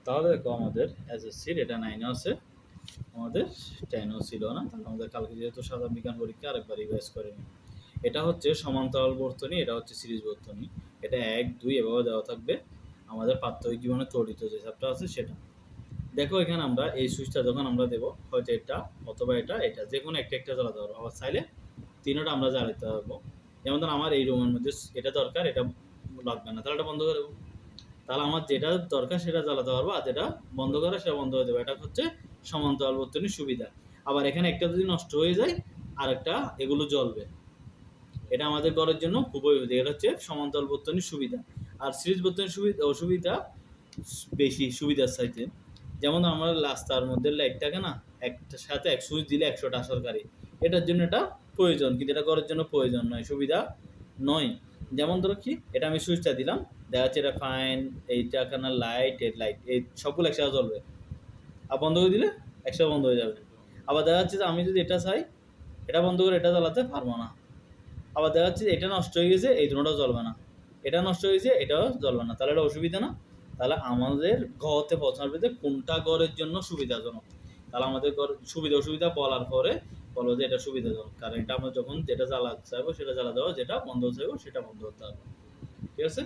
তাহলে দেখো আমাদের এসএসসির এটা 9 আছে, আমাদের 10 ছিল না, তাহলে আমাদের কালকে যেহেতু সাধারণ বিজ্ঞান পরীক্ষা আরেকবার রিভাইজ করে নিই। এটা হচ্ছে সমান্তরাল বর্তনী, এটা হচ্ছে সিরিজ বর্তনী, এটা 1 2 এভাবে দেওয়া থাকবে। আমাদের প্রাত্যহিক জীবনে তড়িৎ যে চ্যাপ্টার আছে সেটা দেখো। এখানে আমরা এই সুইচটা যখন আমরা দেবো, হয়তো এটা অথবা এটা যে কোনো একটা জ্বালাতে পারবো, আবার চাইলে তিনটা আমরা জ্বালাতে পারবো। যেমন ধর আমার এই রুমের মধ্যে এটা দরকার, এটা লাগবে না, তাহলে এটা বন্ধ করে দেবো। তাহলে আমার যেটা দরকার সেটা জ্বালাতে পারবো, আর যেটা বন্ধ করে সেটা বন্ধ করে দেবো। এটা হচ্ছে সমান্তরাল বর্তনীর সুবিধা। আবার এখানে একটা যদি নষ্ট হয়ে যায় আর একটা এগুলো জ্বলবে, এটা আমাদের ঘরের জন্য খুবই উপযোগী। এটা হচ্ছে সমান্তরাল বর্তনীর সুবিধা। আর সিরিজ বর্তনীর অসুবিধা বেশি সুবিধার চাইতে। যেমন আমরা রাস্তার মধ্যে লাইট থাকে না, একটার সাথে এক সুইচ দিলে 100টা সরকারি, এটার জন্য এটা প্রয়োজন, কিন্তু এটা করার জন্য প্রয়োজন নয়, সুবিধা নয়। যেমন ধরো কি, এটা আমি সুইচটা দিলাম, দেখা যাচ্ছে এটা ফাইন, এইটা কেন লাইট, হেড লাইট, এই সবগুলো একসাথে জ্বলবে, আর বন্ধ করে দিলে একসাথে বন্ধ হয়ে যাবে। আবার দেখা যাচ্ছে যে আমি যদি এটা চাই, এটা বন্ধ করে এটা জ্বালাতে পারবো না। আবার দেখা যাচ্ছে এটা নষ্ট হয়ে গেছে, এই দুটোটাও জ্বলবে না, এটা নষ্ট হয়ে গেছে এটাও জ্বলবে না, তাহলে এটা অসুবিধা না। তাহলে আমাদের ঘরতে পৌঁছানোর ভিতরে কোনটা ঘরের জন্য সুবিধাজনক, তাহলে আমাদের ঘর সুবিধা অসুবিধা বলার পরে বলো যে এটা সুবিধাজনক, কারণ এটা আমরা যখন যেটা জ্বালাতে চাইবো সেটা জ্বালা দেওয়া, যেটা বন্ধ চাইবো সেটা বন্ধ করতে হবে। ঠিক আছে।